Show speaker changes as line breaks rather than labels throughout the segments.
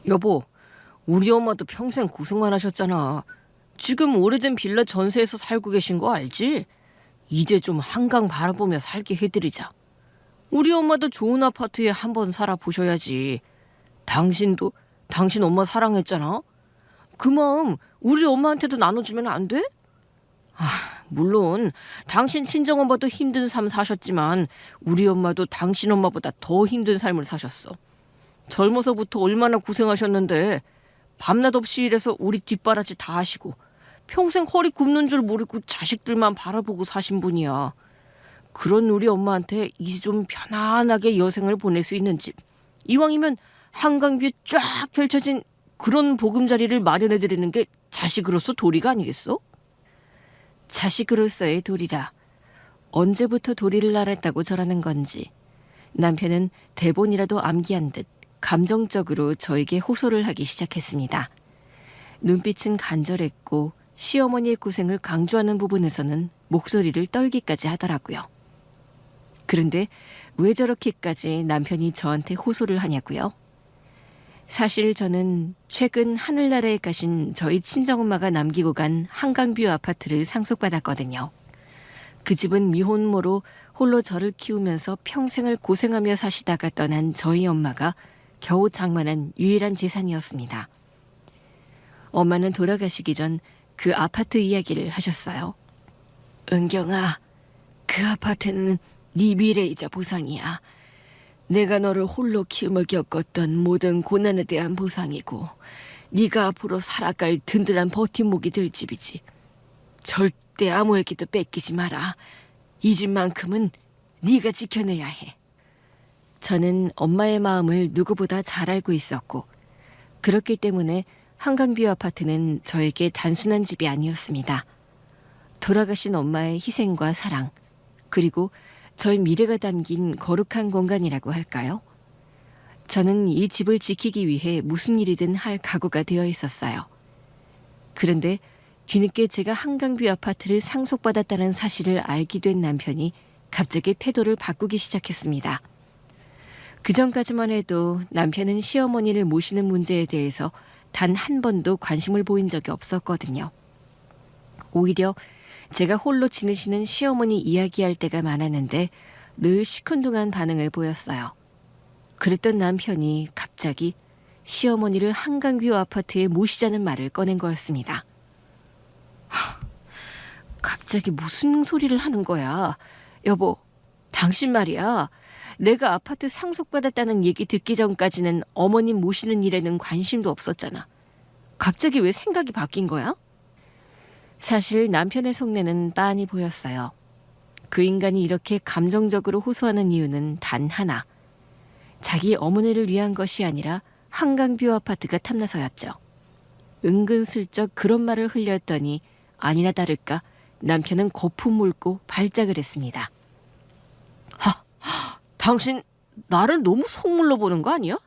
여보, 우리 엄마도 평생 고생만 하셨잖아. 지금 오래된 빌라 전세에서 살고 계신 거 알지? 이제 좀 한강 바라보며 살게 해드리자. 우리 엄마도 좋은 아파트에 한번 살아보셔야지. 당신도 당신 엄마 사랑했잖아. 그 마음 우리 엄마한테도 나눠주면 안 돼? 물론 당신 친정엄마도 힘든 삶 사셨지만 우리 엄마도 당신 엄마보다 더 힘든 삶을 사셨어. 젊어서부터 얼마나 고생하셨는데 밤낮 없이 일해서 우리 뒷바라지 다 하시고 평생 허리 굽는 줄 모르고 자식들만 바라보고 사신 분이야. 그런 우리 엄마한테 이제 좀 편안하게 여생을 보낼 수 있는 집, 이왕이면 한강뷰 쫙 펼쳐진 그런 보금자리를 마련해드리는 게 자식으로서 도리가 아니겠어? 자식으로서의 도리라. 언제부터 도리를 알았다고 저러는 건지. 남편은 대본이라도 암기한 듯 감정적으로 저에게 호소를 하기 시작했습니다. 눈빛은 간절했고 시어머니의 고생을 강조하는 부분에서는 목소리를 떨기까지 하더라고요. 그런데 왜 저렇게까지 남편이 저한테 호소를 하냐고요? 사실 저는 최근 하늘나라에 가신 저희 친정엄마가 남기고 간 한강뷰 아파트를 상속받았거든요. 그 집은 미혼모로 홀로 저를 키우면서 평생을 고생하며 사시다가 떠난 저희 엄마가 겨우 장만한 유일한 재산이었습니다. 엄마는 돌아가시기 전 그 아파트 이야기를 하셨어요. 은경아, 그 아파트는 네 미래이자 보상이야. 내가 너를 홀로 키우며 겪었던 모든 고난에 대한 보상이고 네가 앞으로 살아갈 든든한 버팀목이 될 집이지. 절대 아무에게도 뺏기지 마라. 이 집만큼은 네가 지켜내야 해. 저는 엄마의 마음을 누구보다 잘 알고 있었고 그렇기 때문에 한강뷰 아파트는 저에게 단순한 집이 아니었습니다. 돌아가신 엄마의 희생과 사랑, 그리고 저의 미래가 담긴 거룩한 공간이라고 할까요? 저는 이 집을 지키기 위해 무슨 일이든 할 각오가 되어 있었어요. 그런데 뒤늦게 제가 한강뷰 아파트를 상속받았다는 사실을 알게 된 남편이 갑자기 태도를 바꾸기 시작했습니다. 그전까지만 해도 남편은 시어머니를 모시는 문제에 대해서 단 한 번도 관심을 보인 적이 없었거든요. 오히려 제가 홀로 지내시는 시어머니 이야기할 때가 많았는데 늘 시큰둥한 반응을 보였어요. 그랬던 남편이 갑자기 시어머니를 한강뷰 아파트에 모시자는 말을 꺼낸 거였습니다. 갑자기 무슨 소리를 하는 거야? 여보, 당신 말이야. 내가 아파트 상속받았다는 얘기 듣기 전까지는 어머님 모시는 일에는 관심도 없었잖아. 갑자기 왜 생각이 바뀐 거야? 사실 남편의 속내는 빤히 보였어요. 그 인간이 이렇게 감정적으로 호소하는 이유는 단 하나. 자기 어머니를 위한 것이 아니라 한강뷰 아파트가 탐나서였죠. 은근슬쩍 그런 말을 흘렸더니 아니나 다를까 남편은 거품 물고 발작을 했습니다. 당신 나를 너무 속물로 보는 거 아니야?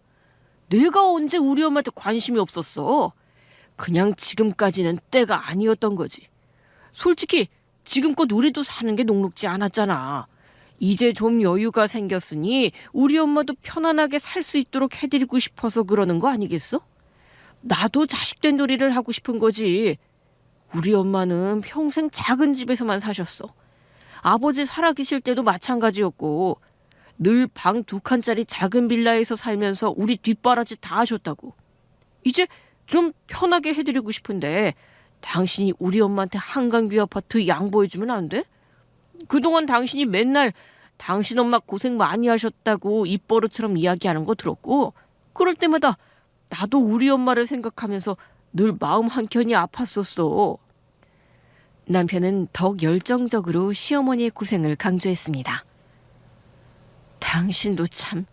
내가 언제 우리 엄마한테 관심이 없었어? 그냥 지금까지는 때가 아니었던 거지. 솔직히 지금껏 우리도 사는 게 녹록지 않았잖아. 이제 좀 여유가 생겼으니 우리 엄마도 편안하게 살 수 있도록 해드리고 싶어서 그러는 거 아니겠어? 나도 자식된 도리를 하고 싶은 거지. 우리 엄마는 평생 작은 집에서만 사셨어. 아버지 살아계실 때도 마찬가지였고 늘 방 2칸짜리 작은 빌라에서 살면서 우리 뒷바라지 다 하셨다고. 이제 좀 편하게 해드리고 싶은데 당신이 우리 엄마한테 한강뷰 아파트 양보해주면 안 돼? 그동안 당신이 맨날 당신 엄마 고생 많이 하셨다고 입버릇처럼 이야기하는 거 들었고 그럴 때마다 나도 우리 엄마를 생각하면서 늘 마음 한켠이 아팠었어. 남편은 더욱 열정적으로 시어머니의 고생을 강조했습니다. 당신도 참,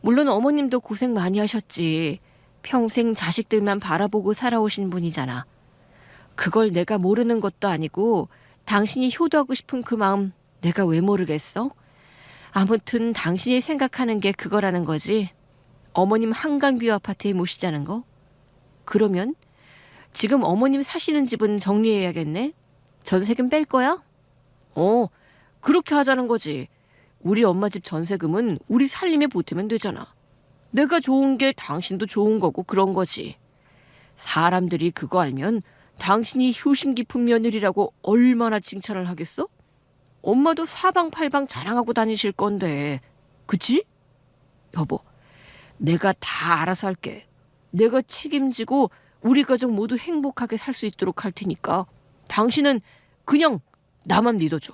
물론 어머님도 고생 많이 하셨지. 평생 자식들만 바라보고 살아오신 분이잖아. 그걸 내가 모르는 것도 아니고 당신이 효도하고 싶은 그 마음 내가 왜 모르겠어? 아무튼 당신이 생각하는 게 그거라는 거지. 어머님 한강뷰 아파트에 모시자는 거? 그러면 지금 어머님 사시는 집은 정리해야겠네? 전세금 뺄 거야? 그렇게 하자는 거지. 우리 엄마 집 전세금은 우리 살림에 보태면 되잖아. 내가 좋은 게 당신도 좋은 거고 그런 거지. 사람들이 그거 알면 당신이 효심 깊은 며느리라고 얼마나 칭찬을 하겠어? 엄마도 사방팔방 자랑하고 다니실 건데. 그치? 여보, 내가 다 알아서 할게. 내가 책임지고 우리 가족 모두 행복하게 살 수 있도록 할 테니까 당신은 그냥 나만 믿어줘.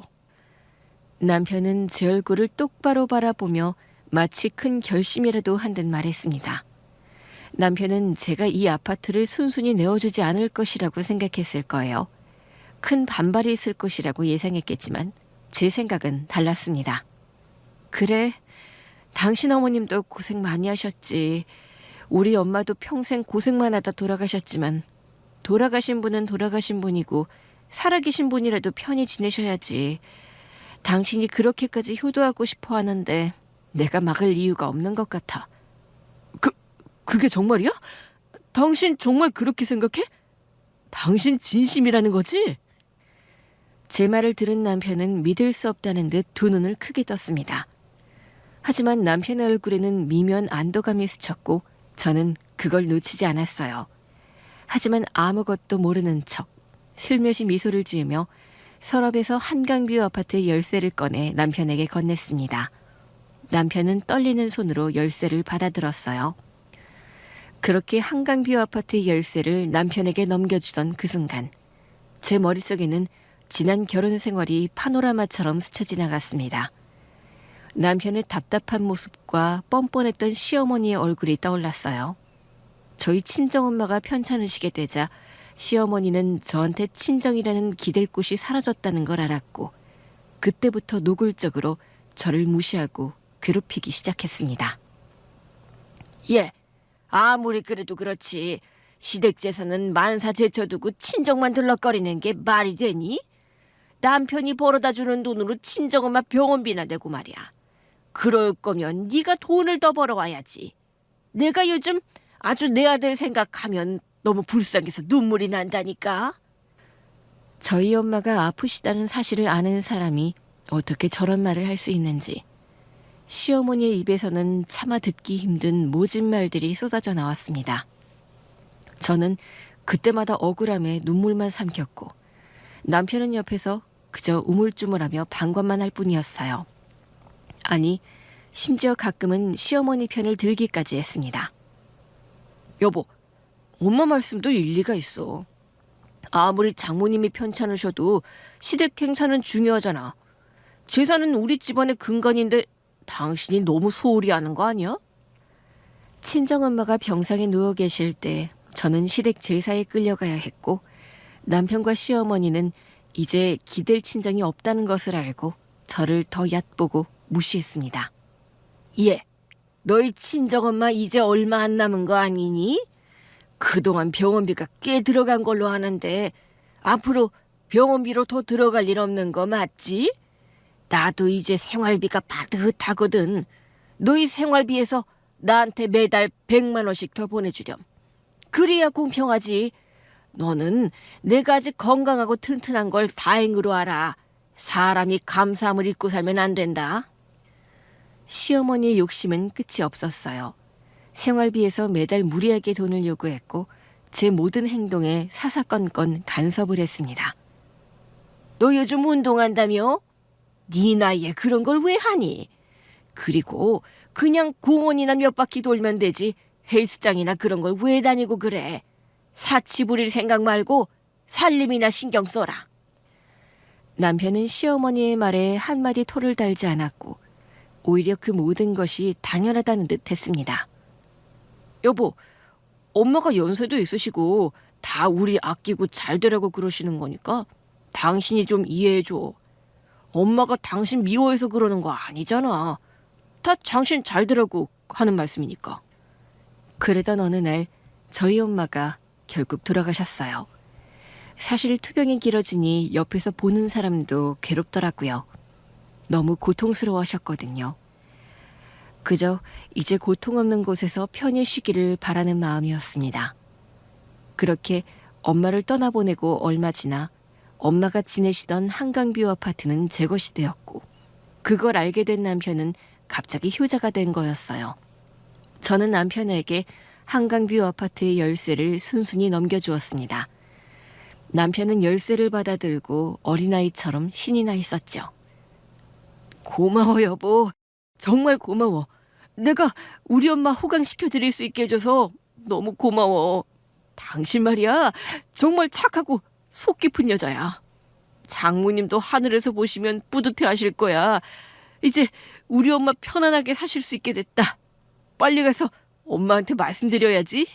남편은 제 얼굴을 똑바로 바라보며 마치 큰 결심이라도 한 듯 말했습니다. 남편은 제가 이 아파트를 순순히 내어주지 않을 것이라고 생각했을 거예요. 큰 반발이 있을 것이라고 예상했겠지만 제 생각은 달랐습니다. 그래, 당신 어머님도 고생 많이 하셨지. 우리 엄마도 평생 고생만 하다 돌아가셨지만 돌아가신 분은 돌아가신 분이고 살아계신 분이라도 편히 지내셔야지. 당신이 그렇게까지 효도하고 싶어 하는데 내가 막을 이유가 없는 것 같아. 그게 정말이야? 당신 정말 그렇게 생각해? 당신 진심이라는 거지? 제 말을 들은 남편은 믿을 수 없다는 듯 두 눈을 크게 떴습니다. 하지만 남편의 얼굴에는 미묘한 안도감이 스쳤고 저는 그걸 놓치지 않았어요. 하지만 아무것도 모르는 척 슬며시 미소를 지으며 서랍에서 한강뷰 아파트의 열쇠를 꺼내 남편에게 건넸습니다. 남편은 떨리는 손으로 열쇠를 받아들었어요. 그렇게 한강뷰 아파트의 열쇠를 남편에게 넘겨주던 그 순간 제 머릿속에는 지난 결혼 생활이 파노라마처럼 스쳐 지나갔습니다. 남편의 답답한 모습과 뻔뻔했던 시어머니의 얼굴이 떠올랐어요. 저희 친정엄마가 편찮으시게 되자 시어머니는 저한테 친정이라는 기댈 곳이 사라졌다는 걸 알았고 그때부터 노골적으로 저를 무시하고 괴롭히기 시작했습니다. 예, 아무리 그래도 그렇지. 시댁제사는 만사 제쳐두고 친정만 들럭거리는 게 말이 되니? 남편이 벌어다 주는 돈으로 친정엄마 병원비나 내고 말이야. 그럴 거면 네가 돈을 더 벌어와야지. 내가 요즘 아주 내 아들 생각하면 너무 불쌍해서 눈물이 난다니까. 저희 엄마가 아프시다는 사실을 아는 사람이 어떻게 저런 말을 할 수 있는지 시어머니의 입에서는 차마 듣기 힘든 모진 말들이 쏟아져 나왔습니다. 저는 그때마다 억울함에 눈물만 삼켰고 남편은 옆에서 그저 우물쭈물하며 방관만 할 뿐이었어요. 아니, 심지어 가끔은 시어머니 편을 들기까지 했습니다. 여보, 엄마 말씀도 일리가 있어. 아무리 장모님이 편찮으셔도 시댁 행사는 중요하잖아. 제사는 우리 집안의 근간인데 당신이 너무 소홀히 하는 거 아니야? 친정엄마가 병상에 누워 계실 때 저는 시댁 제사에 끌려가야 했고 남편과 시어머니는 이제 기댈 친정이 없다는 것을 알고 저를 더 얕보고 무시했습니다. 예, 너희 친정엄마 이제 얼마 안 남은 거 아니니? 그동안 병원비가 꽤 들어간 걸로 아는데 앞으로 병원비로 더 들어갈 일 없는 거 맞지? 나도 이제 생활비가 빠듯하거든. 너희 생활비에서 나한테 매달 100만 원씩 더 보내주렴. 그래야 공평하지. 너는 내가 아직 건강하고 튼튼한 걸 다행으로 알아. 사람이 감사함을 잊고 살면 안 된다. 시어머니의 욕심은 끝이 없었어요. 생활비에서 매달 무리하게 돈을 요구했고 제 모든 행동에 사사건건 간섭을 했습니다. 너 요즘 운동한다며? 네 나이에 그런 걸 왜 하니? 그리고 그냥 공원이나 몇 바퀴 돌면 되지 헬스장이나 그런 걸 왜 다니고 그래? 사치 부릴 생각 말고 살림이나 신경 써라. 남편은 시어머니의 말에 한마디 토를 달지 않았고 오히려 그 모든 것이 당연하다는 듯 했습니다. 여보, 엄마가 연세도 있으시고 다 우리 아끼고 잘 되라고 그러시는 거니까 당신이 좀 이해해줘. 엄마가 당신 미워해서 그러는 거 아니잖아. 다 당신 잘 되라고 하는 말씀이니까. 그러던 어느 날 저희 엄마가 결국 돌아가셨어요. 사실 투병이 길어지니 옆에서 보는 사람도 괴롭더라고요. 너무 고통스러워하셨거든요. 그저 이제 고통 없는 곳에서 편히 쉬기를 바라는 마음이었습니다. 그렇게 엄마를 떠나보내고 얼마 지나 엄마가 지내시던 한강뷰 아파트는 제 것이 되었고 그걸 알게 된 남편은 갑자기 효자가 된 거였어요. 저는 남편에게 한강뷰 아파트의 열쇠를 순순히 넘겨주었습니다. 남편은 열쇠를 받아들고 어린아이처럼 신이 나 있었죠. 고마워, 여보. 정말 고마워. 내가 우리 엄마 호강시켜드릴 수 있게 해줘서 너무 고마워. 당신 말이야, 정말 착하고 속 깊은 여자야. 장모님도 하늘에서 보시면 뿌듯해하실 거야. 이제 우리 엄마 편안하게 사실 수 있게 됐다. 빨리 가서 엄마한테 말씀드려야지.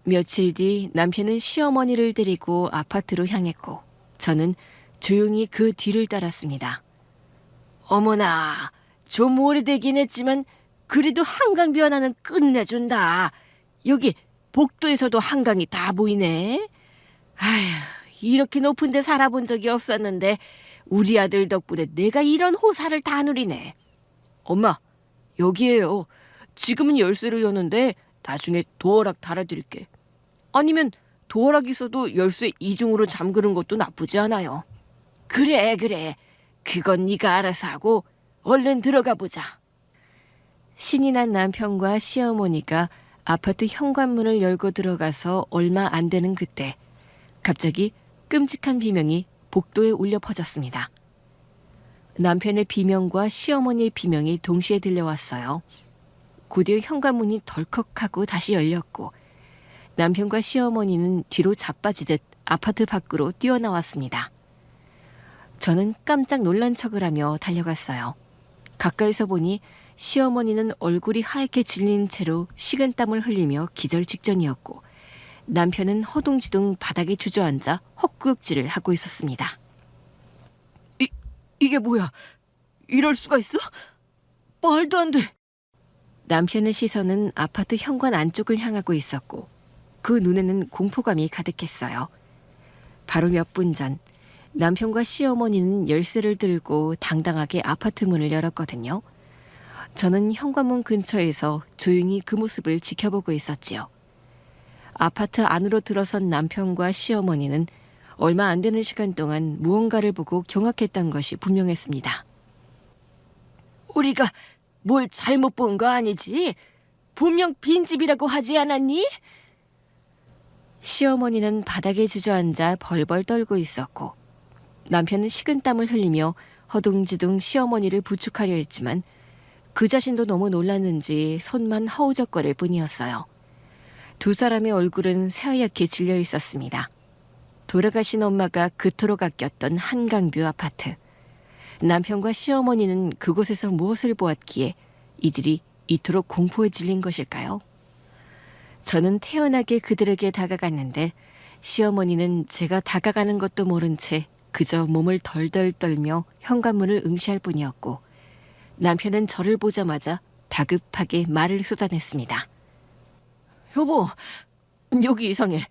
며칠 뒤 남편은 시어머니를 데리고 아파트로 향했고 저는 조용히 그 뒤를 따랐습니다. 어머나, 좀 오래되긴 했지만 그래도 한강뷰 하나는 끝내준다. 여기 복도에서도 한강이 다 보이네. 아휴, 이렇게 높은 데 살아본 적이 없었는데 우리 아들 덕분에 내가 이런 호사를 다 누리네. 엄마, 여기에요. 지금은 열쇠로 여는데 나중에 도어락 달아드릴게. 아니면 도어락 있어도 열쇠 이중으로 잠그는 것도 나쁘지 않아요. 그래. 그건 네가 알아서 하고 얼른 들어가 보자. 신이 난 남편과 시어머니가 아파트 현관문을 열고 들어가서 얼마 안 되는 그때 갑자기 끔찍한 비명이 복도에 울려 퍼졌습니다. 남편의 비명과 시어머니의 비명이 동시에 들려왔어요. 곧이어 현관문이 덜컥하고 다시 열렸고 남편과 시어머니는 뒤로 자빠지듯 아파트 밖으로 뛰어나왔습니다. 저는 깜짝 놀란 척을 하며 달려갔어요. 가까이서 보니 시어머니는 얼굴이 하얗게 질린 채로 식은땀을 흘리며 기절 직전이었고 남편은 허둥지둥 바닥에 주저앉아 헛구역질을 하고 있었습니다. 이게 뭐야? 이럴 수가 있어? 말도 안 돼. 남편의 시선은 아파트 현관 안쪽을 향하고 있었고 그 눈에는 공포감이 가득했어요. 바로 몇 분 전 남편과 시어머니는 열쇠를 들고 당당하게 아파트 문을 열었거든요. 저는 현관문 근처에서 조용히 그 모습을 지켜보고 있었지요. 아파트 안으로 들어선 남편과 시어머니는 얼마 안 되는 시간 동안 무언가를 보고 경악했던 것이 분명했습니다. 우리가 뭘 잘못 본 거 아니지? 분명 빈집이라고 하지 않았니? 시어머니는 바닥에 주저앉아 벌벌 떨고 있었고 남편은 식은땀을 흘리며 허둥지둥 시어머니를 부축하려 했지만 그 자신도 너무 놀랐는지 손만 허우적거릴 뿐이었어요. 두 사람의 얼굴은 새하얗게 질려 있었습니다. 돌아가신 엄마가 그토록 아꼈던 한강뷰 아파트. 남편과 시어머니는 그곳에서 무엇을 보았기에 이들이 이토록 공포에 질린 것일까요? 저는 태연하게 그들에게 다가갔는데 시어머니는 제가 다가가는 것도 모른 채 그저 몸을 덜덜 떨며 현관문을 응시할 뿐이었고 남편은 저를 보자마자 다급하게 말을 쏟아냈습니다. 여보, 여기 이상해.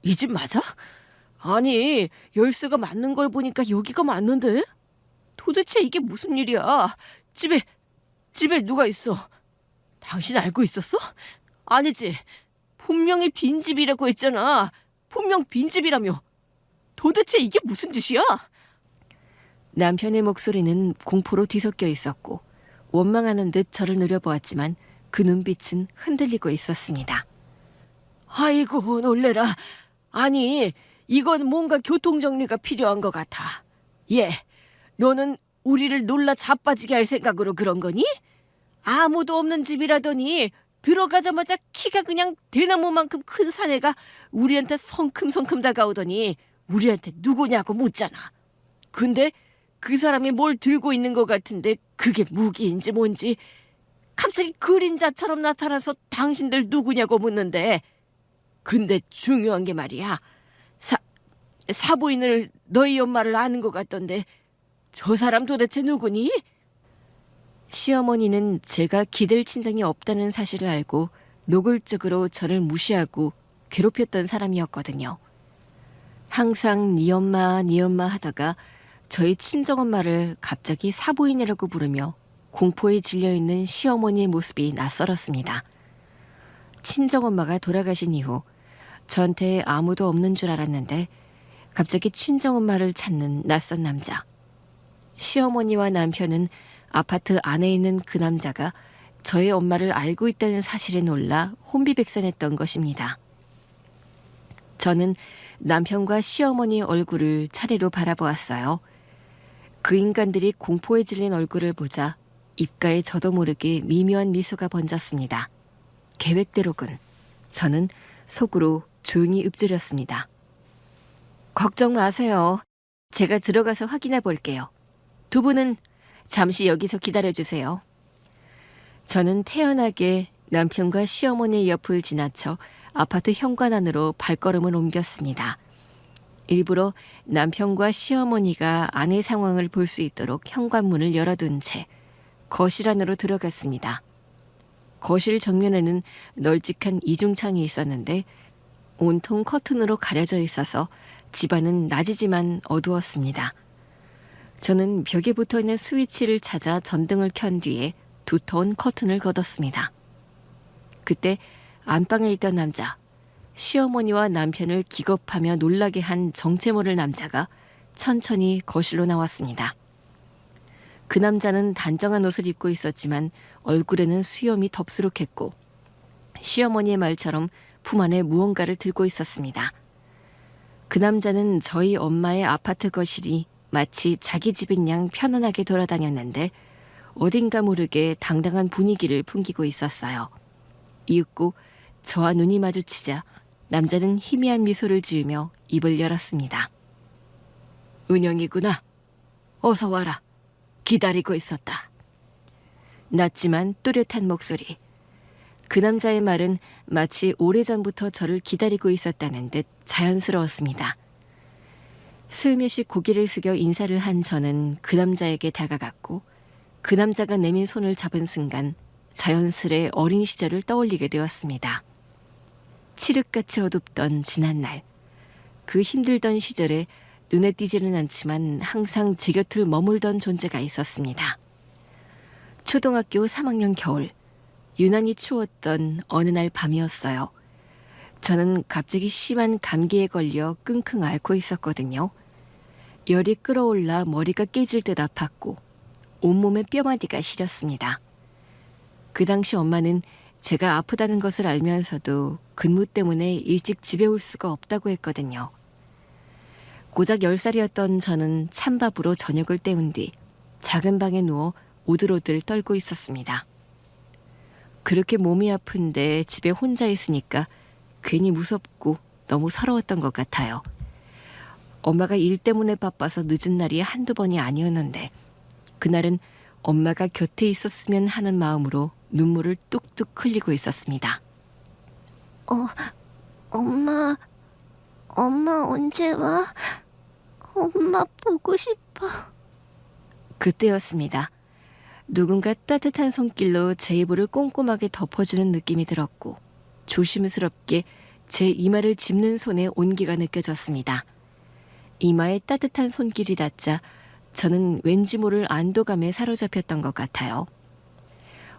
이 집 맞아? 아니, 열쇠가 맞는 걸 보니까 여기가 맞는데? 도대체 이게 무슨 일이야? 집에 누가 있어? 당신 알고 있었어? 아니지. 분명히 빈집이라고 했잖아. 분명 빈집이라며. 도대체 이게 무슨 짓이야? 남편의 목소리는 공포로 뒤섞여 있었고 원망하는 듯 저를 노려보았지만 그 눈빛은 흔들리고 있었습니다. 아이고, 놀래라. 아니, 이건 뭔가 교통정리가 필요한 것 같아. 예, 너는 우리를 놀라 자빠지게 할 생각으로 그런 거니? 아무도 없는 집이라더니 들어가자마자 키가 그냥 대나무만큼 큰 사내가 우리한테 성큼성큼 다가오더니 우리한테 누구냐고 묻잖아. 근데 그 사람이 뭘 들고 있는 것 같은데 그게 무기인지 뭔지 갑자기 그림자처럼 나타나서 당신들 누구냐고 묻는데 근데 중요한 게 말이야. 사부인을 너희 엄마를 아는 것 같던데 저 사람 도대체 누구니? 시어머니는 제가 기댈 친정이 없다는 사실을 알고 노골적으로 저를 무시하고 괴롭혔던 사람이었거든요. 항상 네 엄마 하다가 저희 친정엄마를 갑자기 사부인이라고 부르며 공포에 질려있는 시어머니의 모습이 낯설었습니다. 친정엄마가 돌아가신 이후 저한테 아무도 없는 줄 알았는데 갑자기 친정엄마를 찾는 낯선 남자. 시어머니와 남편은 아파트 안에 있는 그 남자가 저의 엄마를 알고 있다는 사실에 놀라 혼비백산했던 것입니다. 저는 남편과 시어머니의 얼굴을 차례로 바라보았어요. 그 인간들이 공포에 질린 얼굴을 보자 입가에 저도 모르게 미묘한 미소가 번졌습니다. 계획대로군. 저는 속으로 조용히 읊조렸습니다. 걱정 마세요. 제가 들어가서 확인해 볼게요. 두 분은 잠시 여기서 기다려주세요. 저는 태연하게 남편과 시어머니의 옆을 지나쳐 아파트 현관 안으로 발걸음을 옮겼습니다. 일부러 남편과 시어머니가 아내 상황을 볼 수 있도록 현관문을 열어둔 채 거실 안으로 들어갔습니다. 거실 정면에는 널찍한 이중창이 있었는데 온통 커튼으로 가려져 있어서 집안은 낮이지만 어두웠습니다. 저는 벽에 붙어있는 스위치를 찾아 전등을 켠 뒤에 두터운 커튼을 걷었습니다. 그때 안방에 있던 남자, 시어머니와 남편을 기겁하며 놀라게 한 정체 모를 남자가 천천히 거실로 나왔습니다. 그 남자는 단정한 옷을 입고 있었지만 얼굴에는 수염이 덥수룩했고 시어머니의 말처럼 품 안에 무언가를 들고 있었습니다. 그 남자는 저희 엄마의 아파트 거실이 마치 자기 집인 양 편안하게 돌아다녔는데 어딘가 모르게 당당한 분위기를 풍기고 있었어요. 이윽고 저와 눈이 마주치자 남자는 희미한 미소를 지으며 입을 열었습니다. 은영이구나. 어서 와라. 기다리고 있었다. 낮지만 또렷한 목소리. 그 남자의 말은 마치 오래전부터 저를 기다리고 있었다는 듯 자연스러웠습니다. 슬며시 고개를 숙여 인사를 한 저는 그 남자에게 다가갔고 그 남자가 내민 손을 잡은 순간 자연스레 어린 시절을 떠올리게 되었습니다. 칠흑같이 어둡던 지난날, 그 힘들던 시절에 눈에 띄지는 않지만 항상 제 곁을 머물던 존재가 있었습니다. 초등학교 3학년 겨울, 유난히 추웠던 어느 날 밤이었어요. 저는 갑자기 심한 감기에 걸려 끙끙 앓고 있었거든요. 열이 끓어올라 머리가 깨질 듯 아팠고 온몸에 뼈마디가 시렸습니다. 그 당시 엄마는 제가 아프다는 것을 알면서도 근무 때문에 일찍 집에 올 수가 없다고 했거든요. 고작 10살이었던 저는 찬밥으로 저녁을 때운 뒤 작은 방에 누워 오들오들 떨고 있었습니다. 그렇게 몸이 아픈데 집에 혼자 있으니까 괜히 무섭고 너무 서러웠던 것 같아요. 엄마가 일 때문에 바빠서 늦은 날이 한두 번이 아니었는데 그날은 엄마가 곁에 있었으면 하는 마음으로 눈물을 뚝뚝 흘리고 있었습니다.
엄마 언제 와? 엄마 보고 싶어.
그때였습니다. 누군가 따뜻한 손길로 제 이불을 꼼꼼하게 덮어주는 느낌이 들었고 조심스럽게 제 이마를 짚는 손에 온기가 느껴졌습니다. 이마에 따뜻한 손길이 닿자 저는 왠지 모를 안도감에 사로잡혔던 것 같아요.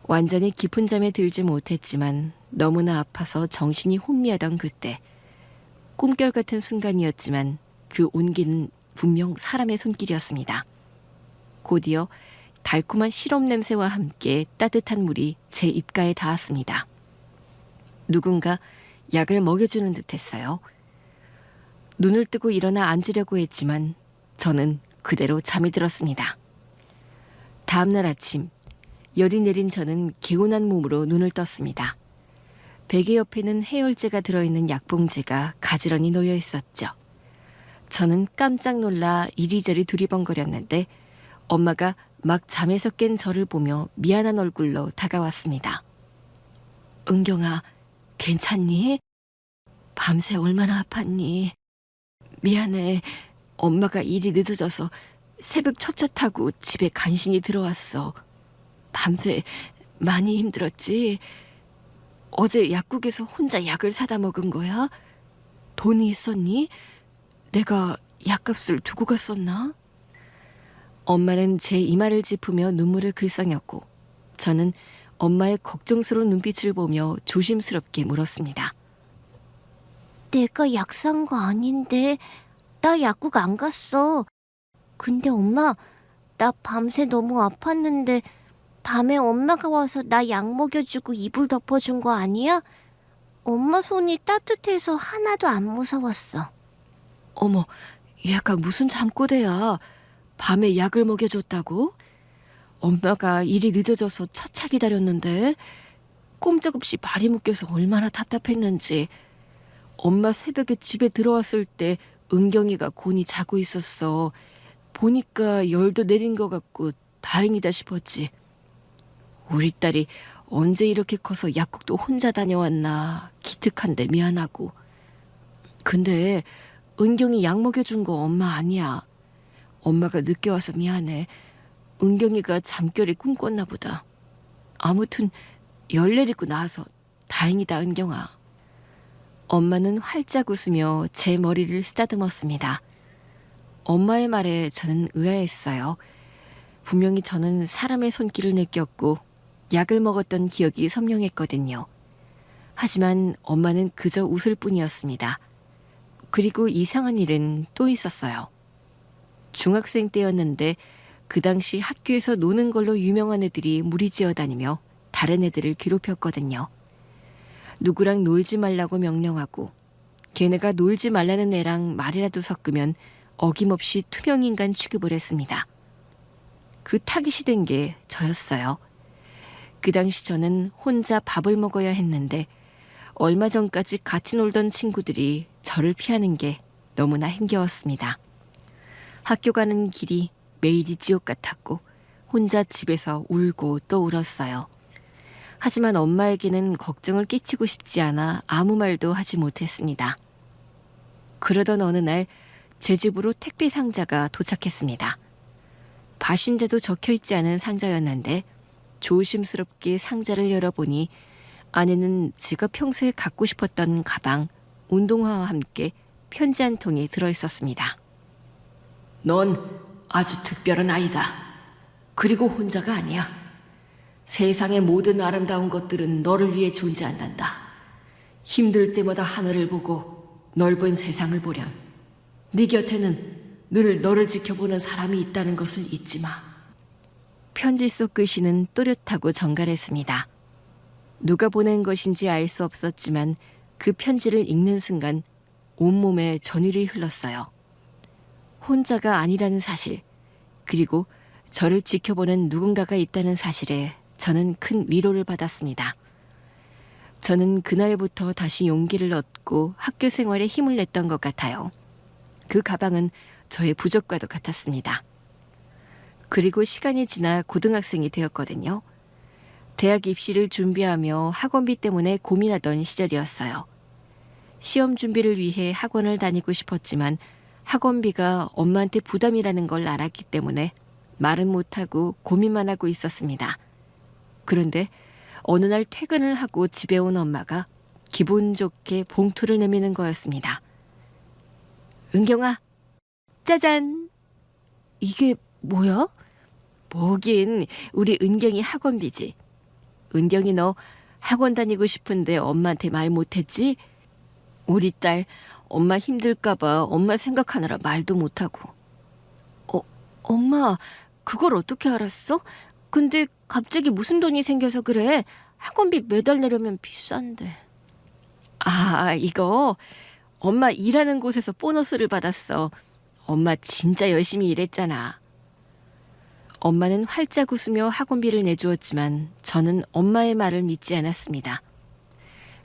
완전히 깊은 잠에 들지 못했지만 너무나 아파서 정신이 혼미하던 그때 꿈결 같은 순간이었지만 그 온기는 분명 사람의 손길이었습니다. 곧이어 달콤한 시럽 냄새와 함께 따뜻한 물이 제 입가에 닿았습니다. 누군가 약을 먹여주는 듯했어요. 눈을 뜨고 일어나 앉으려고 했지만 저는 그대로 잠이 들었습니다. 다음 날 아침, 열이 내린 저는 개운한 몸으로 눈을 떴습니다. 베개 옆에는 해열제가 들어있는 약봉지가 가지런히 놓여 있었죠. 저는 깜짝 놀라 이리저리 두리번거렸는데 엄마가 막 잠에서 깬 저를 보며 미안한 얼굴로 다가왔습니다. 은경아, 괜찮니? 밤새 얼마나 아팠니? 미안해. 엄마가 일이 늦어져서 새벽 첫차 타고 집에 간신히 들어왔어. 밤새 많이 힘들었지? 어제 약국에서 혼자 약을 사다 먹은 거야? 돈이 있었니? 내가 약값을 두고 갔었나? 엄마는 제 이마를 짚으며 눈물을 글썽였고 저는 엄마의 걱정스러운 눈빛을 보며 조심스럽게 물었습니다.
내가 약 산 거 아닌데 나 약국 안 갔어. 근데 엄마, 나 밤새 너무 아팠는데 밤에 엄마가 와서 나 약 먹여주고 이불 덮어준 거 아니야? 엄마 손이 따뜻해서 하나도 안 무서웠어.
어머, 얘가 무슨 잠꼬대야. 밤에 약을 먹여줬다고? 엄마가 일이 늦어져서 차차 기다렸는데 꼼짝없이 발이 묶여서 얼마나 답답했는지. 엄마 새벽에 집에 들어왔을 때 은경이가 곤히 자고 있었어. 보니까 열도 내린 것 같고 다행이다 싶었지. 우리 딸이 언제 이렇게 커서 약국도 혼자 다녀왔나 기특한데 미안하고. 근데 은경이 약 먹여준 거 엄마 아니야. 엄마가 늦게 와서 미안해. 은경이가 잠결에 꿈꿨나 보다. 아무튼 열 내리고 나와서 다행이다 은경아. 엄마는 활짝 웃으며 제 머리를 쓰다듬었습니다. 엄마의 말에 저는 의아했어요. 분명히 저는 사람의 손길을 느꼈고 약을 먹었던 기억이 선명했거든요. 하지만 엄마는 그저 웃을 뿐이었습니다. 그리고 이상한 일은 또 있었어요. 중학생 때였는데 그 당시 학교에서 노는 걸로 유명한 애들이 무리지어 다니며 다른 애들을 괴롭혔거든요. 누구랑 놀지 말라고 명령하고 걔네가 놀지 말라는 애랑 말이라도 섞으면 어김없이 투명인간 취급을 했습니다. 그 타깃이 된 게 저였어요. 그 당시 저는 혼자 밥을 먹어야 했는데 얼마 전까지 같이 놀던 친구들이 저를 피하는 게 너무나 힘겨웠습니다. 학교 가는 길이 매일이 지옥 같았고 혼자 집에서 울고 또 울었어요. 하지만 엄마에게는 걱정을 끼치고 싶지 않아 아무 말도 하지 못했습니다. 그러던 어느 날 제 집으로 택배 상자가 도착했습니다. 밭인데도 적혀있지 않은 상자였는데 조심스럽게 상자를 열어보니 안에는 제가 평소에 갖고 싶었던 가방, 운동화와 함께 편지 한 통이 들어있었습니다. 넌 아주 특별한 아이다. 그리고 혼자가 아니야. 세상의 모든 아름다운 것들은 너를 위해 존재한단다. 힘들 때마다 하늘을 보고 넓은 세상을 보렴. 네 곁에는 늘 너를 지켜보는 사람이 있다는 것을 잊지 마. 편지 속 글씨는 또렷하고 정갈했습니다. 누가 보낸 것인지 알 수 없었지만 그 편지를 읽는 순간 온몸에 전율이 흘렀어요. 혼자가 아니라는 사실, 그리고 저를 지켜보는 누군가가 있다는 사실에 저는 큰 위로를 받았습니다. 저는 그날부터 다시 용기를 얻고 학교 생활에 힘을 냈던 것 같아요. 그 가방은 저의 부적과도 같았습니다. 그리고 시간이 지나 고등학생이 되었거든요. 대학 입시를 준비하며 학원비 때문에 고민하던 시절이었어요. 시험 준비를 위해 학원을 다니고 싶었지만 학원비가 엄마한테 부담이라는 걸 알았기 때문에 말은 못하고 고민만 하고 있었습니다. 그런데 어느 날 퇴근을 하고 집에 온 엄마가 기분 좋게 봉투를 내미는 거였습니다. 은경아, 짜잔! 이게 뭐야? 뭐긴 우리 은경이 학원비지. 은경이 너 학원 다니고 싶은데 엄마한테 말 못했지? 우리 딸 엄마 힘들까봐 엄마 생각하느라 말도 못하고. 엄마 그걸 어떻게 알았어? 근데 갑자기 무슨 돈이 생겨서 그래? 학원비 매달 내려면 비싼데. 아, 이거 엄마 일하는 곳에서 보너스를 받았어. 엄마 진짜 열심히 일했잖아. 엄마는 활짝 웃으며 학원비를 내주었지만 저는 엄마의 말을 믿지 않았습니다.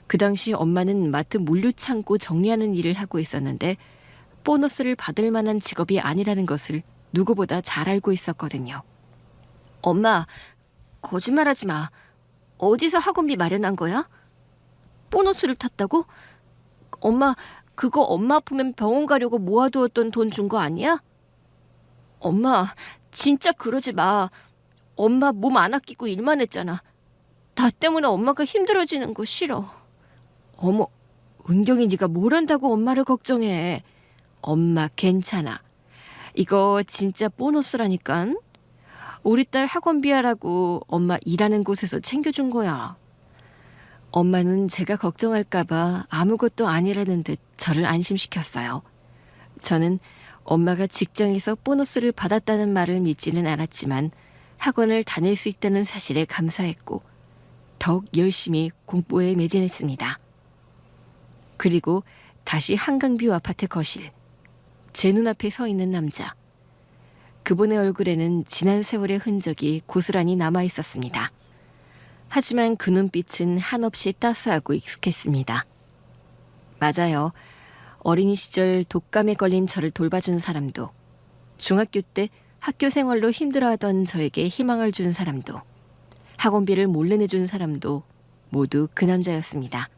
그 당시 엄마는 마트 물류창고 정리하는 일을 하고 있었는데 보너스를 받을 만한 직업이 아니라는 것을 누구보다 잘 알고 있었거든요. 엄마, 거짓말하지 마. 어디서 학원비 마련한 거야? 보너스를 탔다고? 엄마, 그거 엄마 아프면 병원 가려고 모아두었던 돈 준 거 아니야? 엄마, 진짜 그러지 마. 엄마 몸 안 아끼고 일만 했잖아. 나 때문에 엄마가 힘들어지는 거 싫어. 어머, 은경이 네가 뭘 한다고 엄마를 걱정해. 엄마 괜찮아. 이거 진짜 보너스라니깐. 우리 딸 학원비 하라고 엄마 일하는 곳에서 챙겨준 거야. 엄마는 제가 걱정할까봐 아무것도 아니라는 듯 저를 안심시켰어요. 저는 엄마가 직장에서 보너스를 받았다는 말을 믿지는 않았지만 학원을 다닐 수 있다는 사실에 감사했고 더욱 열심히 공부에 매진했습니다. 그리고 다시 한강뷰 아파트 거실. 제 눈앞에 서 있는 남자. 그분의 얼굴에는 지난 세월의 흔적이 고스란히 남아 있었습니다. 하지만 그 눈빛은 한없이 따스하고 익숙했습니다. 맞아요. 어린이 시절 독감에 걸린 저를 돌봐준 사람도, 중학교 때 학교 생활로 힘들어하던 저에게 희망을 준 사람도, 학원비를 몰래 내준 사람도 모두 그 남자였습니다.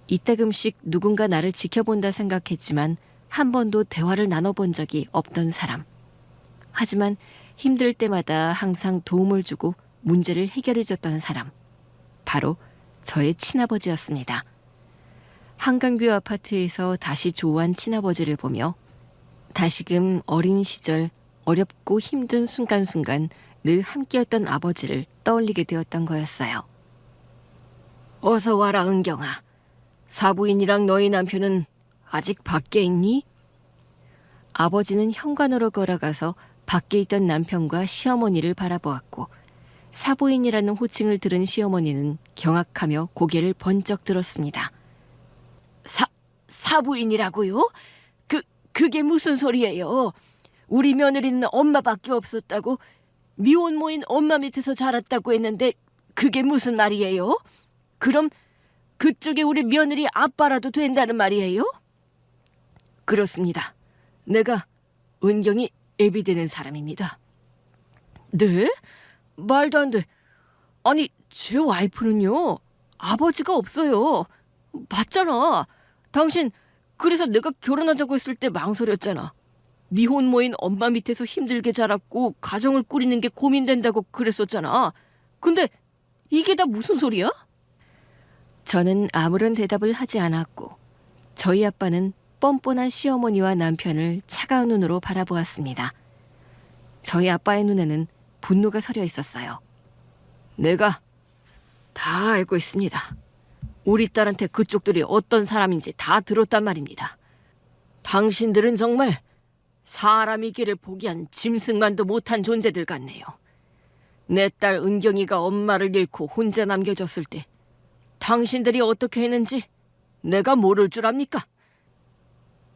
이따금씩 누군가 나를 지켜본다 생각했지만 한 번도 대화를 나눠본 적이 없던 사람. 하지만 힘들 때마다 항상 도움을 주고 문제를 해결해줬던 사람. 바로 저의 친아버지였습니다. 한강뷰 아파트에서 다시 조우한 친아버지를 보며 다시금 어린 시절 어렵고 힘든 순간순간 늘 함께였던 아버지를 떠올리게 되었던 거였어요. 어서 와라, 은경아. 사부인이랑 너희 남편은 아직 밖에 있니? 아버지는 현관으로 걸어가서 밖에 있던 남편과 시어머니를 바라보았고 사부인이라는 호칭을 들은 시어머니는 경악하며 고개를 번쩍 들었습니다. 사부인이라고요? 그게 무슨 소리예요? 우리 며느리는 엄마밖에 없었다고, 미혼모인 엄마 밑에서 자랐다고 했는데 그게 무슨 말이에요? 그럼 그쪽에 우리 며느리 아빠라도 된다는 말이에요? 그렇습니다. 내가 은경이 애비 되는 사람입니다. 네? 말도 안 돼. 아니, 제 와이프는요, 아버지가 없어요. 맞잖아. 당신 그래서 내가 결혼하자고 했을 때 망설였잖아. 미혼모인 엄마 밑에서 힘들게 자랐고 가정을 꾸리는 게 고민된다고 그랬었잖아. 근데 이게 다 무슨 소리야? 저는 아무런 대답을 하지 않았고 저희 아빠는 뻔뻔한 시어머니와 남편을 차가운 눈으로 바라보았습니다. 저희 아빠의 눈에는 분노가 서려 있었어요. 내가 다 알고 있습니다. 우리 딸한테 그쪽들이 어떤 사람인지 다 들었단 말입니다. 당신들은 정말 사람이기를 포기한 짐승만도 못한 존재들 같네요. 내 딸 은경이가 엄마를 잃고 혼자 남겨졌을 때 당신들이 어떻게 했는지 내가 모를 줄 압니까?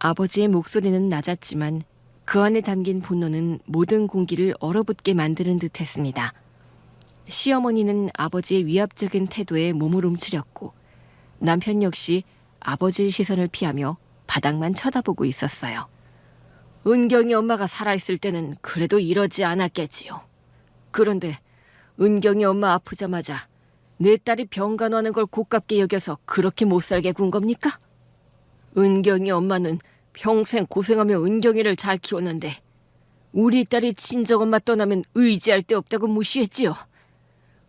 아버지의 목소리는 낮았지만 그 안에 담긴 분노는 모든 공기를 얼어붙게 만드는 듯했습니다. 시어머니는 아버지의 위압적인 태도에 몸을 움츠렸고 남편 역시 아버지의 시선을 피하며 바닥만 쳐다보고 있었어요. 은경이 엄마가 살아있을 때는 그래도 이러지 않았겠지요. 그런데 은경이 엄마 아프자마자 내 딸이 병간호하는 걸 고깝게 여겨서 그렇게 못살게 군 겁니까? 은경이 엄마는 평생 고생하며 은경이를 잘 키웠는데 우리 딸이 친정엄마 떠나면 의지할 데 없다고 무시했지요.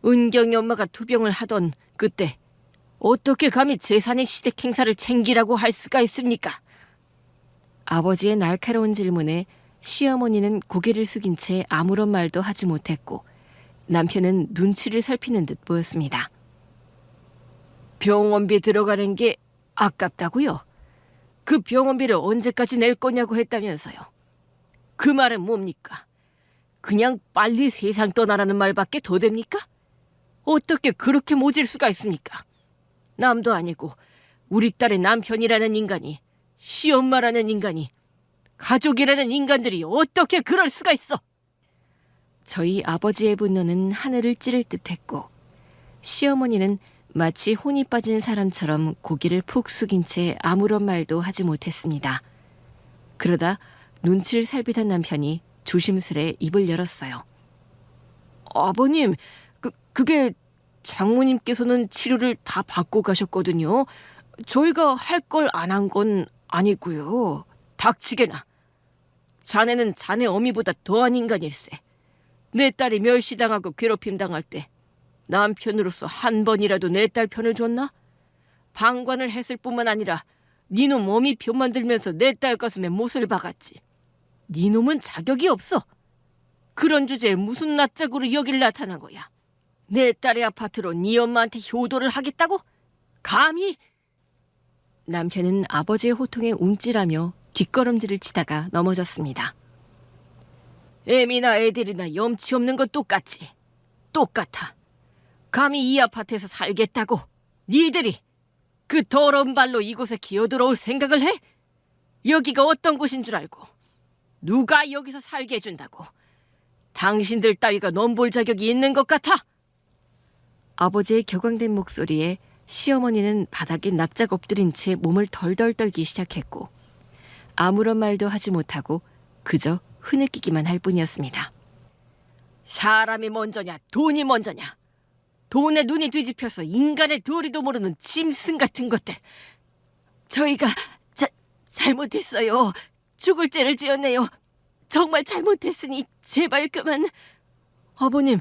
은경이 엄마가 투병을 하던 그때 어떻게 감히 재산의 시댁 행사를 챙기라고 할 수가 있습니까? 아버지의 날카로운 질문에 시어머니는 고개를 숙인 채 아무런 말도 하지 못했고 남편은 눈치를 살피는 듯 보였습니다. 병원비 들어가는 게 아깝다고요? 그 병원비를 언제까지 낼 거냐고 했다면서요. 그 말은 뭡니까? 그냥 빨리 세상 떠나라는 말밖에 더 됩니까? 어떻게 그렇게 모질 수가 있습니까? 남도 아니고 우리 딸의 남편이라는 인간이, 시엄마라는 인간이, 가족이라는 인간들이 어떻게 그럴 수가 있어? 저희 아버지의 분노는 하늘을 찌를 듯했고 시어머니는 마치 혼이 빠진 사람처럼 고개를 푹 숙인 채 아무런 말도 하지 못했습니다. 그러다 눈치를 살피던 남편이 조심스레 입을 열었어요. 아버님, 그게 장모님께서는 치료를 다 받고 가셨거든요. 저희가 할 걸 안 한 건 아니고요. 닥치게나. 자네는 자네 어미보다 더한 인간일세. 내 딸이 멸시당하고 괴롭힘 당할 때 남편으로서 한 번이라도 내 딸 편을 줬나? 방관을 했을 뿐만 아니라 니놈 어미 편만 들면서 내 딸 가슴에 못을 박았지. 니놈은 자격이 없어. 그런 주제에 무슨 낯짝으로 여길 나타난 거야. 내 딸의 아파트로 네 엄마한테 효도를 하겠다고? 감히? 남편은 아버지의 호통에 움찔하며 뒷걸음질을 치다가 넘어졌습니다. 애미나 애들이나 염치 없는 건 똑같지. 똑같아. 감히 이 아파트에서 살겠다고 니들이 그 더러운 발로 이곳에 기어들어올 생각을 해? 여기가 어떤 곳인 줄 알고 누가 여기서 살게 해준다고. 당신들 따위가 넘볼 자격이 있는 것 같아? 아버지의 격앙된 목소리에 시어머니는 바닥에 납작 엎드린 채 몸을 덜덜 떨기 시작했고 아무런 말도 하지 못하고 그저 흐느끼기만 할 뿐이었습니다. 사람이 먼저냐 돈이 먼저냐. 돈에 눈이 뒤집혀서 인간의 도리도 모르는 짐승 같은 것들. 저희가 잘못했어요. 죽을 죄를 지었네요. 정말 잘못했으니 제발 그만. 아버님,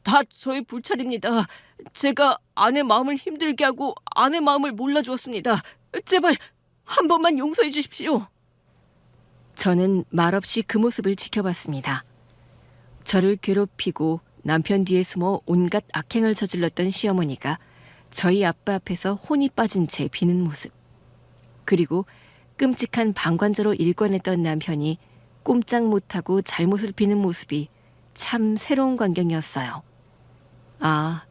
다 저희 불찰입니다. 제가 아내 마음을 힘들게 하고 아내 마음을 몰라주었습니다. 제발 한 번만 용서해 주십시오. 저는 말없이 그 모습을 지켜봤습니다. 저를 괴롭히고 남편 뒤에 숨어 온갖 악행을 저질렀던 시어머니가 저희 아빠 앞에서 혼이 빠진 채 비는 모습. 그리고 끔찍한 방관자로 일관했던 남편이 꼼짝 못하고 잘못을 비는 모습이 참 새로운 광경이었어요. 아,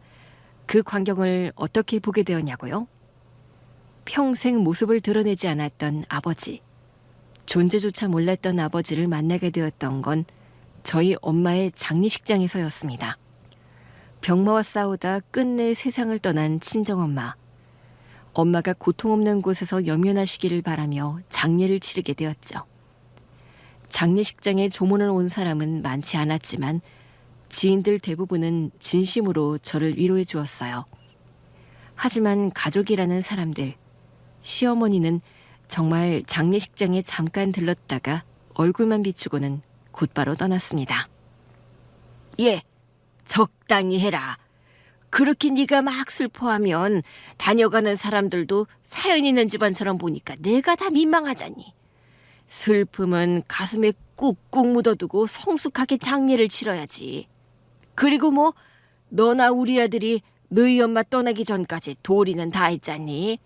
그 광경을 어떻게 보게 되었냐고요? 평생 모습을 드러내지 않았던 아버지. 존재조차 몰랐던 아버지를 만나게 되었던 건 저희 엄마의 장례식장에서였습니다. 병마와 싸우다 끝내 세상을 떠난 친정엄마. 엄마가 고통 없는 곳에서 영면하시기를 바라며 장례를 치르게 되었죠. 장례식장에 조문을 온 사람은 많지 않았지만 지인들 대부분은 진심으로 저를 위로해 주었어요. 하지만 가족이라는 사람들, 시어머니는 정말 장례식장에 잠깐 들렀다가 얼굴만 비추고는 곧바로 떠났습니다. 예, 적당히 해라. 그렇게 네가 막 슬퍼하면 다녀가는 사람들도 사연 있는 집안처럼 보니까 내가 다 민망하잖니. 슬픔은 가슴에 꾹꾹 묻어두고 성숙하게 장례를 치러야지. 그리고 뭐 너나 우리 아들이 너희 엄마 떠나기 전까지 도리는 다 했잖니.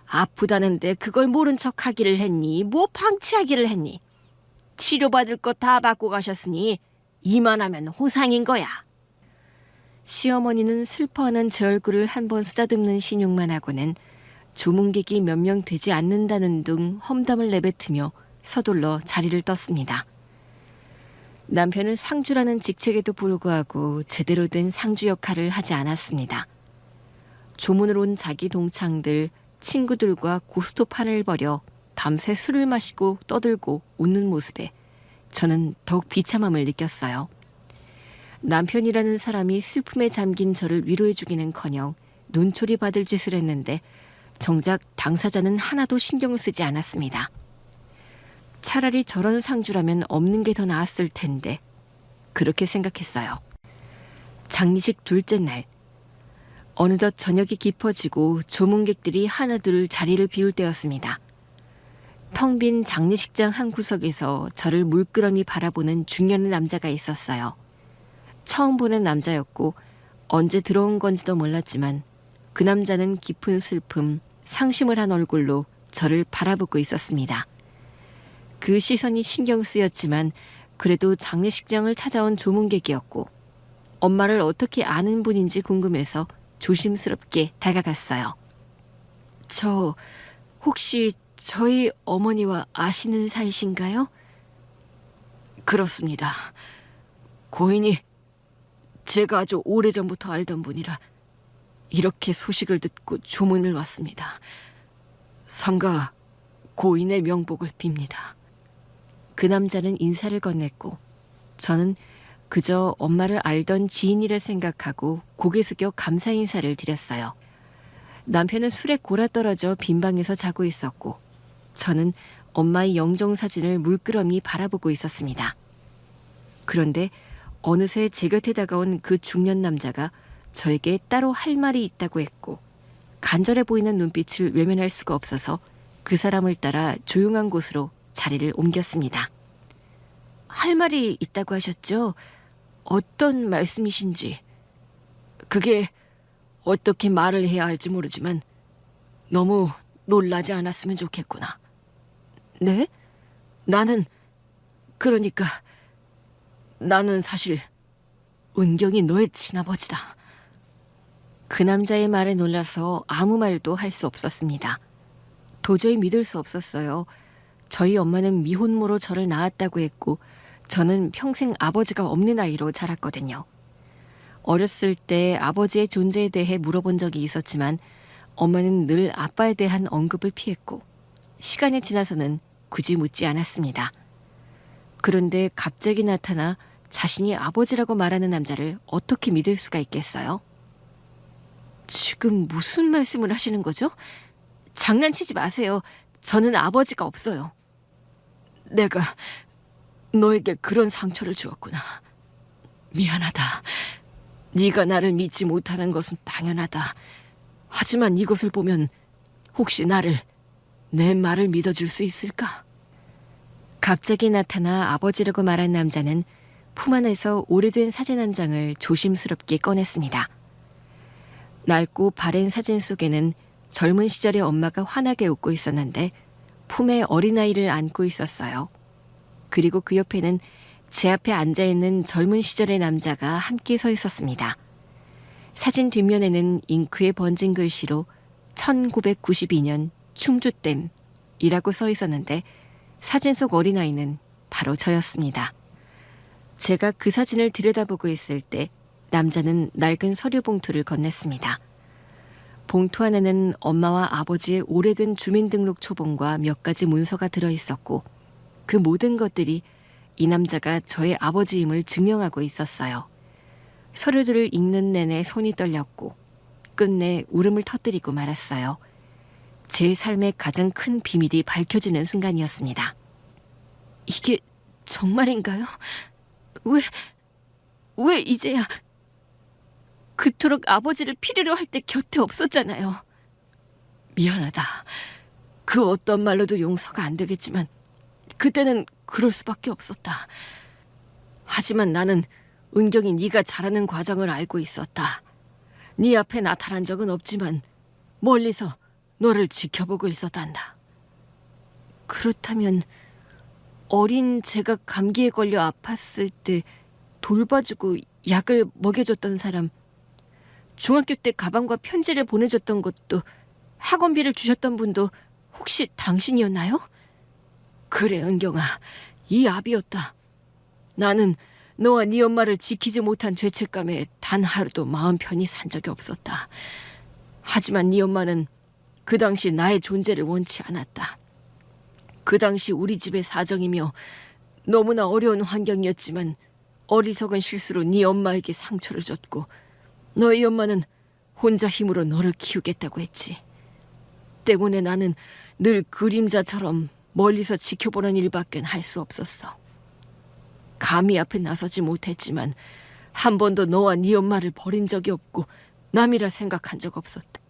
아프다는데 그걸 모른 척 하기를 했니? 뭐 방치하기를 했니? 치료받을 거 다 받고 가셨으니 이만하면 호상인 거야. 시어머니는 슬퍼하는 제 얼굴을 한 번 쓰다듬는 신용만 하고는 조문객이 몇 명 되지 않는다는 등 험담을 내뱉으며 서둘러 자리를 떴습니다. 남편은 상주라는 직책에도 불구하고 제대로 된 상주 역할을 하지 않았습니다. 조문을 온 자기 동창들, 친구들과 고스톱판을 벌여 밤새 술을 마시고 떠들고 웃는 모습에 저는 더욱 비참함을 느꼈어요. 남편이라는 사람이 슬픔에 잠긴 저를 위로해주기는커녕 눈초리 받을 짓을 했는데 정작 당사자는 하나도 신경을 쓰지 않았습니다. 차라리 저런 상주라면 없는 게 더 나았을 텐데 그렇게 생각했어요. 장례식 둘째 날, 어느덧 저녁이 깊어지고 조문객들이 하나둘 자리를 비울 때였습니다. 텅 빈 장례식장 한 구석에서 저를 물끄러미 바라보는 중년의 남자가 있었어요. 처음 보는 남자였고 언제 들어온 건지도 몰랐지만 그 남자는 깊은 슬픔, 상심을 한 얼굴로 저를 바라보고 있었습니다. 그 시선이 신경 쓰였지만 그래도 장례식장을 찾아온 조문객이었고 엄마를 어떻게 아는 분인지 궁금해서 조심스럽게 다가갔어요. 저 혹시 저희 어머니와 아시는 사이신가요? 그렇습니다. 고인이 제가 아주 오래전부터 알던 분이라 이렇게 소식을 듣고 조문을 왔습니다. 삼가 고인의 명복을 빕니다. 그 남자는 인사를 건넸고 저는 그저 엄마를 알던 지인이라 생각하고 고개 숙여 감사 인사를 드렸어요. 남편은 술에 골아떨어져 빈 방에서 자고 있었고 저는 엄마의 영정사진을 물끄러미 바라보고 있었습니다. 그런데 어느새 제 곁에 다가온 그 중년 남자가 저에게 따로 할 말이 있다고 했고 간절해 보이는 눈빛을 외면할 수가 없어서 그 사람을 따라 조용한 곳으로 자리를 옮겼습니다. 할 말이 있다고 하셨죠? 어떤 말씀이신지. 그게 어떻게 말을 해야 할지 모르지만 너무 놀라지 않았으면 좋겠구나. 네? 나는 그러니까 나는 사실 은경이 너의 친아버지다. 그 남자의 말에 놀라서 아무 말도 할 수 없었습니다. 도저히 믿을 수 없었어요. 저희 엄마는 미혼모로 저를 낳았다고 했고 저는 평생 아버지가 없는 아이로 자랐거든요. 어렸을 때 아버지의 존재에 대해 물어본 적이 있었지만 엄마는 늘 아빠에 대한 언급을 피했고 시간이 지나서는 굳이 묻지 않았습니다. 그런데 갑자기 나타나 자신이 아버지라고 말하는 남자를 어떻게 믿을 수가 있겠어요? 지금 무슨 말씀을 하시는 거죠? 장난치지 마세요. 저는 아버지가 없어요. 내가 너에게 그런 상처를 주었구나. 미안하다. 네가 나를 믿지 못하는 것은 당연하다. 하지만 이것을 보면 혹시 내 말을 믿어줄 수 있을까? 갑자기 나타나 아버지라고 말한 남자는 품 안에서 오래된 사진 한 장을 조심스럽게 꺼냈습니다. 낡고 바랜 사진 속에는 젊은 시절의 엄마가 환하게 웃고 있었는데 품에 어린아이를 안고 있었어요. 그리고 그 옆에는 제 앞에 앉아있는 젊은 시절의 남자가 함께 서 있었습니다. 사진 뒷면에는 잉크에 번진 글씨로 1992년 충주댐이라고 써 있었는데 사진 속 어린아이는 바로 저였습니다. 제가 그 사진을 들여다보고 있을 때 남자는 낡은 서류 봉투를 건넸습니다. 봉투 안에는 엄마와 아버지의 오래된 주민등록 초본과 몇 가지 문서가 들어있었고 그 모든 것들이 이 남자가 저의 아버지임을 증명하고 있었어요. 서류들을 읽는 내내 손이 떨렸고 끝내 울음을 터뜨리고 말았어요. 제 삶의 가장 큰 비밀이 밝혀지는 순간이었습니다. 이게 정말인가요? 왜 이제야? 그토록 아버지를 필요로 할 때 곁에 없었잖아요. 미안하다. 그 어떤 말로도 용서가 안 되겠지만 그때는 그럴 수밖에 없었다. 하지만 나는 은경이 네가 자라는 과정을 알고 있었다. 네 앞에 나타난 적은 없지만 멀리서 너를 지켜보고 있었단다. 그렇다면 어린 제가 감기에 걸려 아팠을 때 돌봐주고 약을 먹여줬던 사람, 중학교 때 가방과 편지를 보내줬던 것도 학원비를 주셨던 분도 혹시 당신이었나요? 그래, 은경아. 이 아비였다. 나는 너와 네 엄마를 지키지 못한 죄책감에 단 하루도 마음 편히 산 적이 없었다. 하지만 네 엄마는 그 당시 나의 존재를 원치 않았다. 그 당시 우리 집의 사정이며 너무나 어려운 환경이었지만 어리석은 실수로 네 엄마에게 상처를 줬고 너희 엄마는 혼자 힘으로 너를 키우겠다고 했지. 때문에 나는 늘 그림자처럼 멀리서 지켜보는 일밖엔 할 수 없었어. 감히 앞에 나서지 못했지만 한 번도 너와 네 엄마를 버린 적이 없고 남이라 생각한 적 없었다.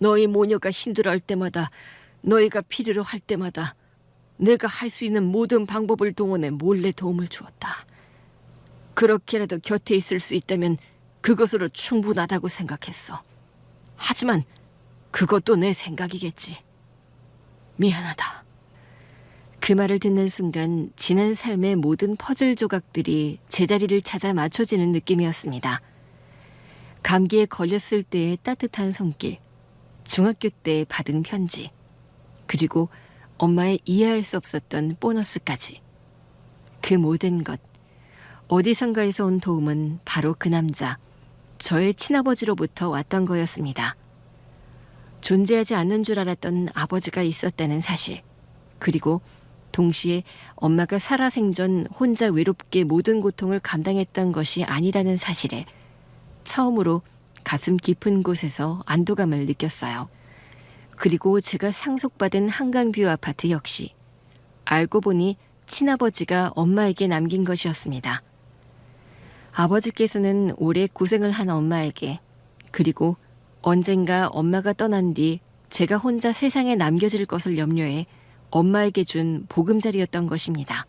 너희 모녀가 힘들어할 때마다 너희가 필요로 할 때마다 내가 할 수 있는 모든 방법을 동원해 몰래 도움을 주었다. 그렇게라도 곁에 있을 수 있다면 그것으로 충분하다고 생각했어. 하지만 그것도 내 생각이겠지. 미안하다. 그 말을 듣는 순간 지난 삶의 모든 퍼즐 조각들이 제자리를 찾아 맞춰지는 느낌이었습니다. 감기에 걸렸을 때의 따뜻한 손길, 중학교 때 받은 편지, 그리고 엄마의 이해할 수 없었던 보너스까지. 그 모든 것, 어디선가에서 온 도움은 바로 그 남자, 저의 친아버지로부터 왔던 거였습니다. 존재하지 않는 줄 알았던 아버지가 있었다는 사실, 그리고 동시에 엄마가 살아생전 혼자 외롭게 모든 고통을 감당했던 것이 아니라는 사실에 처음으로 가슴 깊은 곳에서 안도감을 느꼈어요. 그리고 제가 상속받은 한강뷰 아파트 역시 알고 보니 친아버지가 엄마에게 남긴 것이었습니다. 아버지께서는 오래 고생을 한 엄마에게, 그리고 언젠가 엄마가 떠난 뒤 제가 혼자 세상에 남겨질 것을 염려해 엄마에게 준 보금자리였던 것입니다.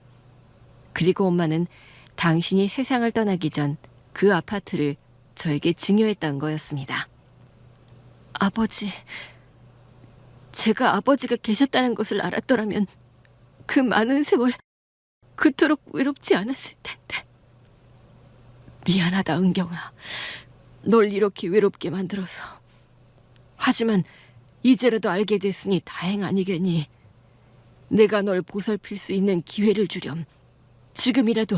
그리고 엄마는 당신이 세상을 떠나기 전 그 아파트를 저에게 증여했던 거였습니다. 아버지, 제가 아버지가 계셨다는 것을 알았더라면 그 많은 세월 그토록 외롭지 않았을 텐데. 미안하다, 은경아. 널 이렇게 외롭게 만들어서. 하지만 이제라도 알게 됐으니 다행 아니겠니? 내가 널 보살필 수 있는 기회를 주렴. 지금이라도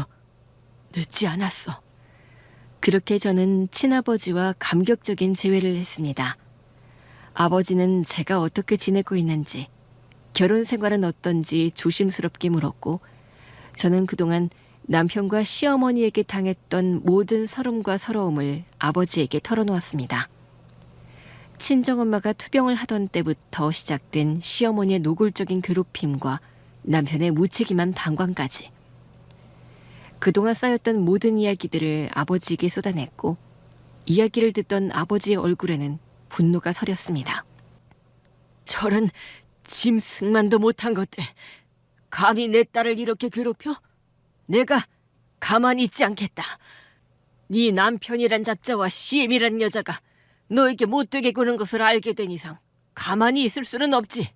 늦지 않았어. 그렇게 저는 친아버지와 감격적인 재회를 했습니다. 아버지는 제가 어떻게 지내고 있는지, 결혼 생활은 어떤지 조심스럽게 물었고, 저는 그동안 남편과 시어머니에게 당했던 모든 서름과 서러움을 아버지에게 털어놓았습니다. 친정엄마가 투병을 하던 때부터 시작된 시어머니의 노골적인 괴롭힘과 남편의 무책임한 방관까지. 그동안 쌓였던 모든 이야기들을 아버지에게 쏟아냈고, 이야기를 듣던 아버지의 얼굴에는 분노가 서렸습니다. 저런 짐승만도 못한 것들, 감히 내 딸을 이렇게 괴롭혀? 내가 가만히 있지 않겠다. 네 남편이란 작자와 시엠이란 여자가 너에게 못되게 구는 것을 알게 된 이상 가만히 있을 수는 없지.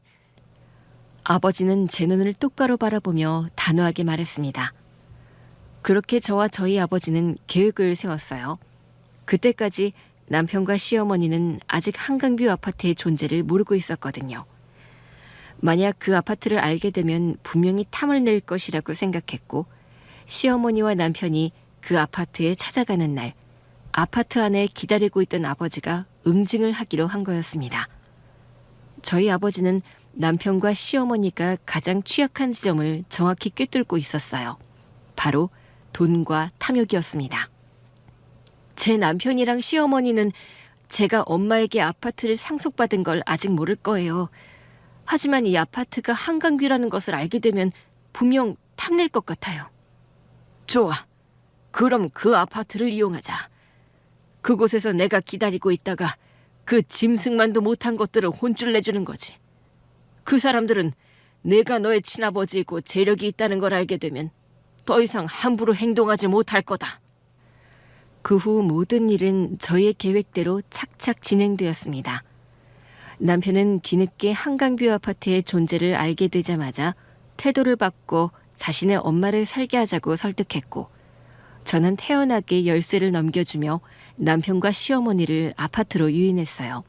아버지는 제 눈을 똑바로 바라보며 단호하게 말했습니다. 그렇게 저와 저희 아버지는 계획을 세웠어요. 그때까지 남편과 시어머니는 아직 한강뷰 아파트의 존재를 모르고 있었거든요. 만약 그 아파트를 알게 되면 분명히 탐을 낼 것이라고 생각했고, 시어머니와 남편이 그 아파트에 찾아가는 날, 아파트 안에 기다리고 있던 아버지가 응징을 하기로 한 거였습니다. 저희 아버지는 남편과 시어머니가 가장 취약한 지점을 정확히 꿰뚫고 있었어요. 바로 돈과 탐욕이었습니다. 제 남편이랑 시어머니는 제가 엄마에게 아파트를 상속받은 걸 아직 모를 거예요. 하지만 이 아파트가 한강뷰라는 것을 알게 되면 분명 탐낼 것 같아요. 좋아. 그럼 그 아파트를 이용하자. 그곳에서 내가 기다리고 있다가 그 짐승만도 못한 것들을 혼쭐 내주는 거지. 그 사람들은 내가 너의 친아버지이고 재력이 있다는 걸 알게 되면 더 이상 함부로 행동하지 못할 거다. 그 후 모든 일은 저희의 계획대로 착착 진행되었습니다. 남편은 뒤늦게 한강뷰 아파트의 존재를 알게 되자마자 태도를 바꿔 자신의 엄마를 살게 하자고 설득했고, 저는 태연하게 열쇠를 넘겨주며 남편과 시어머니를 아파트로 유인했어요.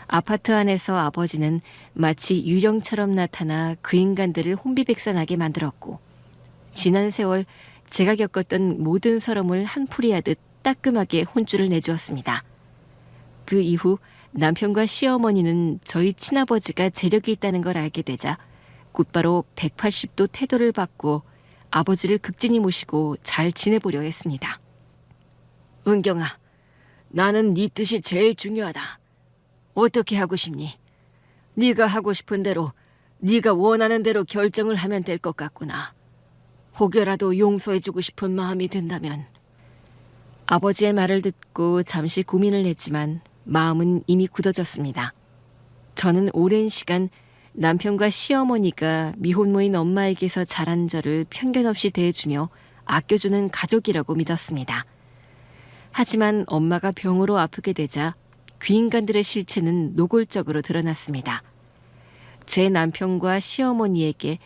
아파트 안에서 아버지는 마치 유령처럼 나타나 그 인간들을 혼비백산하게 만들었고, 지난 세월 제가 겪었던 모든 서름을 한풀이하듯 따끔하게 혼쭐을 내주었습니다. 그 이후 남편과 시어머니는 저희 친아버지가 재력이 있다는 걸 알게 되자 곧바로 180도 태도를 바꾸어 아버지를 극진히 모시고 잘 지내보려 했습니다. 은경아, 나는 네 뜻이 제일 중요하다. 어떻게 하고 싶니? 네가 하고 싶은 대로, 네가 원하는 대로 결정을 하면 될 것 같구나. 혹여라도 용서해주고 싶은 마음이 든다면. 아버지의 말을 듣고 잠시 고민을 했지만 마음은 이미 굳어졌습니다. 저는 오랜 시간 남편과 시어머니가 미혼모인 엄마에게서 자란 저를 편견 없이 대해주며 아껴주는 가족이라고 믿었습니다. 하지만 엄마가 병으로 아프게 되자 그 인간들의 실체는 노골적으로 드러났습니다. 제 남편과 시어머니에게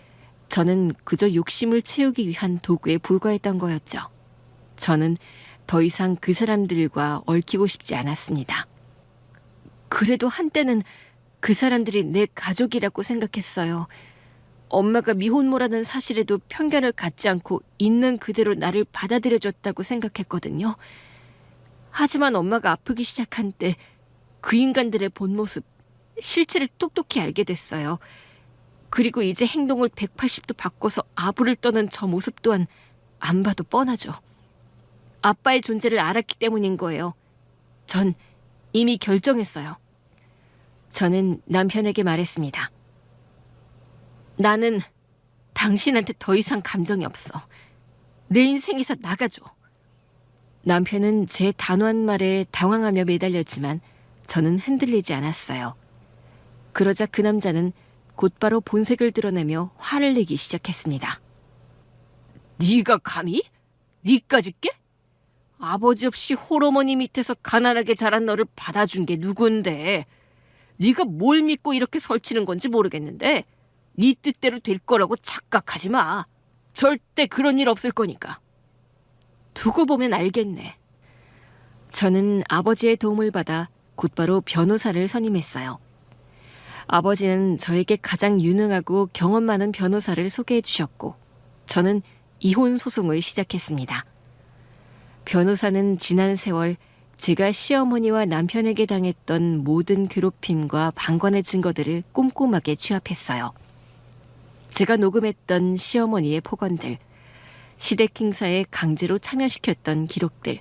저는 그저 욕심을 채우기 위한 도구에 불과했던 거였죠. 저는 더 이상 그 사람들과 얽히고 싶지 않았습니다. 그래도 한때는 그 사람들이 내 가족이라고 생각했어요. 엄마가 미혼모라는 사실에도 편견을 갖지 않고 있는 그대로 나를 받아들여줬다고 생각했거든요. 하지만 엄마가 아프기 시작한 때 그 인간들의 본 모습, 실체를 똑똑히 알게 됐어요. 그리고 이제 행동을 180도 바꿔서 아부를 떠는 저 모습 또한 안 봐도 뻔하죠. 아빠의 존재를 알았기 때문인 거예요. 전 이미 결정했어요. 저는 남편에게 말했습니다. 나는 당신한테 더 이상 감정이 없어. 내 인생에서 나가줘. 남편은 제 단호한 말에 당황하며 매달렸지만 저는 흔들리지 않았어요. 그러자 그 남자는 곧바로 본색을 드러내며 화를 내기 시작했습니다. 네가 감히? 네까지 깨? 아버지 없이 홀어머니 밑에서 가난하게 자란 너를 받아준 게 누군데? 네가 뭘 믿고 이렇게 설치는 건지 모르겠는데 네 뜻대로 될 거라고 착각하지 마. 절대 그런 일 없을 거니까. 두고 보면 알겠네. 저는 아버지의 도움을 받아 곧바로 변호사를 선임했어요. 아버지는 저에게 가장 유능하고 경험 많은 변호사를 소개해 주셨고 저는 이혼 소송을 시작했습니다. 변호사는 지난 세월 제가 시어머니와 남편에게 당했던 모든 괴롭힘과 방관의 증거들을 꼼꼼하게 취합했어요. 제가 녹음했던 시어머니의 폭언들, 시댁 행사에 강제로 참여시켰던 기록들,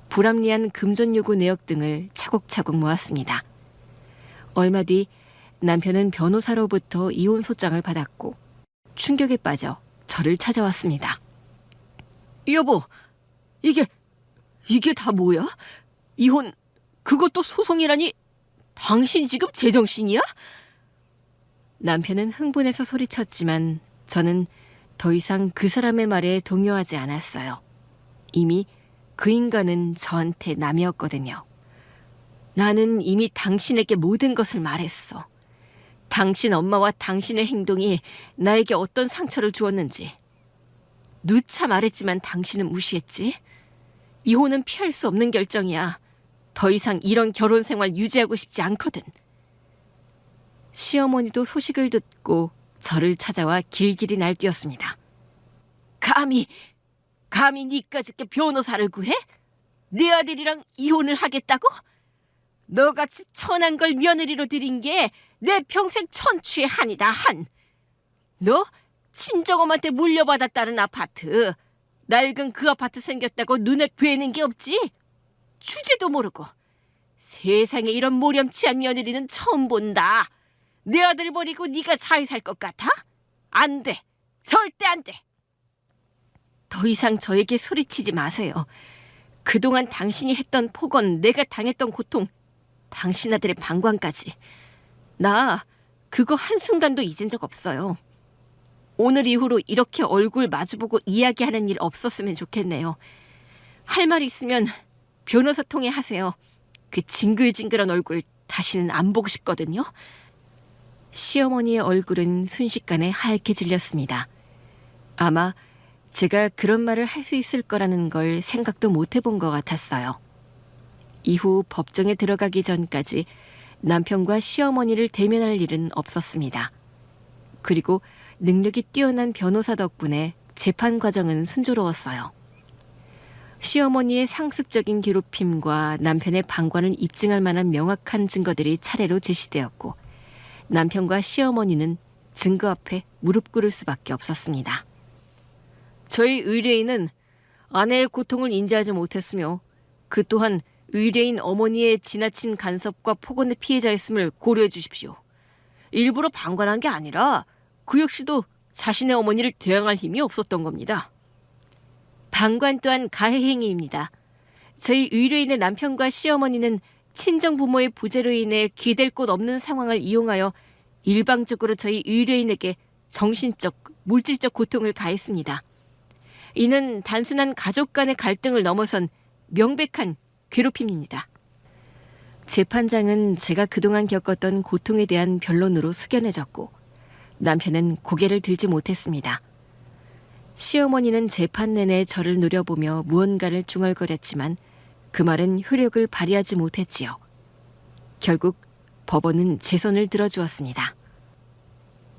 불합리한 금전 요구 내역 등을 차곡차곡 모았습니다. 얼마 뒤 남편은 변호사로부터 이혼 소장을 받았고 충격에 빠져 저를 찾아왔습니다. 여보, 이게 다 뭐야? 이혼, 그것도 소송이라니? 당신 지금 제정신이야? 남편은 흥분해서 소리쳤지만 저는 더 이상 그 사람의 말에 동요하지 않았어요. 이미 그 인간은 저한테 남이었거든요. 나는 이미 당신에게 모든 것을 말했어. 당신 엄마와 당신의 행동이 나에게 어떤 상처를 주었는지. 누차 말했지만 당신은 무시했지. 이혼은 피할 수 없는 결정이야. 더 이상 이런 결혼 생활 유지하고 싶지 않거든. 시어머니도 소식을 듣고 저를 찾아와 길길이 날뛰었습니다. 감히 니까짓 게 변호사를 구해? 네 아들이랑 이혼을 하겠다고? 너같이 천한 걸 며느리로 들인 게 내 평생 천추의 한이다, 한. 너 친정엄마한테 물려받았다는 아파트, 낡은 그 아파트 생겼다고 눈에 뵈는 게 없지? 주제도 모르고. 세상에 이런 모렴치한 며느리는 처음 본다. 내 아들 버리고 네가 잘 살 것 같아? 안 돼. 절대 안 돼. 더 이상 저에게 소리치지 마세요. 그동안 당신이 했던 폭언, 내가 당했던 고통, 당신 아들의 방광까지. 나 그거 한순간도 잊은 적 없어요. 오늘 이후로 이렇게 얼굴 마주보고 이야기하는 일 없었으면 좋겠네요. 할 말 있으면 변호사 통해 하세요. 그 징글징글한 얼굴 다시는 안 보고 싶거든요. 시어머니의 얼굴은 순식간에 하얗게 질렸습니다. 아마 제가 그런 말을 할 수 있을 거라는 걸 생각도 못 해본 것 같았어요. 이후 법정에 들어가기 전까지 남편과 시어머니를 대면할 일은 없었습니다. 그리고 능력이 뛰어난 변호사 덕분에 재판 과정은 순조로웠어요. 시어머니의 상습적인 괴롭힘과 남편의 방관을 입증할 만한 명확한 증거들이 차례로 제시되었고 남편과 시어머니는 증거 앞에 무릎 꿇을 수밖에 없었습니다. 저희 의뢰인은 아내의 고통을 인지하지 못했으며 그 또한 의뢰인 어머니의 지나친 간섭과 폭언의 피해자였음을 고려해 주십시오. 일부러 방관한 게 아니라 그 역시도 자신의 어머니를 대항할 힘이 없었던 겁니다. 방관 또한 가해 행위입니다. 저희 의뢰인의 남편과 시어머니는 친정 부모의 부재로 인해 기댈 곳 없는 상황을 이용하여 일방적으로 저희 의뢰인에게 정신적, 물질적 고통을 가했습니다. 이는 단순한 가족 간의 갈등을 넘어선 명백한 괴롭힘입니다. 재판장은 제가 그동안 겪었던 고통에 대한 변론으로 숙연해졌고 남편은 고개를 들지 못했습니다. 시어머니는 재판 내내 저를 노려보며 무언가를 중얼거렸지만 그 말은 효력을 발휘하지 못했지요. 결국 법원은 제 손을 들어주었습니다.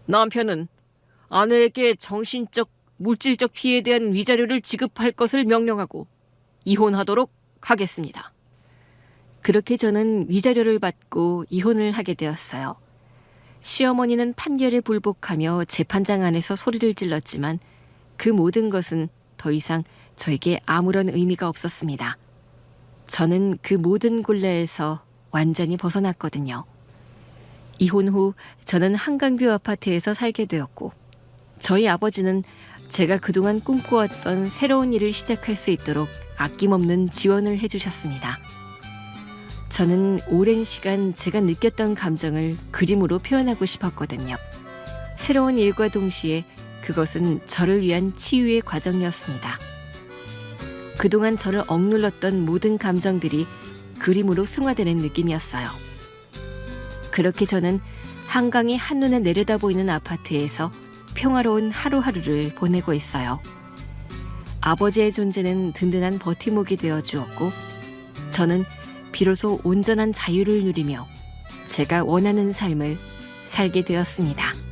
남편은 아내에게 정신적, 물질적 피해에 대한 위자료를 지급할 것을 명령하고 이혼하도록 하겠습니다. 그렇게 저는 위자료를 받고 이혼을 하게 되었어요. 시어머니는 판결에 불복하며 재판장 안에서 소리를 질렀지만 그 모든 것은 더 이상 저에게 아무런 의미가 없었습니다. 저는 그 모든 굴레에서 완전히 벗어났거든요. 이혼 후 저는 한강뷰 아파트에서 살게 되었고 저희 아버지는 제가 그동안 꿈꾸었던 새로운 일을 시작할 수 있도록 아낌없는 지원을 해주셨습니다. 저는 오랜 시간 제가 느꼈던 감정을 그림으로 표현하고 싶었거든요. 새로운 일과 동시에 그것은 저를 위한 치유의 과정이었습니다. 그동안 저를 억눌렀던 모든 감정들이 그림으로 승화되는 느낌이었어요. 그렇게 저는 한강이 한눈에 내려다 보이는 아파트에서 평화로운 하루하루를 보내고 있어요. 아버지의 존재는 든든한 버팀목이 되어 주었고 저는 비로소 온전한 자유를 누리며 제가 원하는 삶을 살게 되었습니다.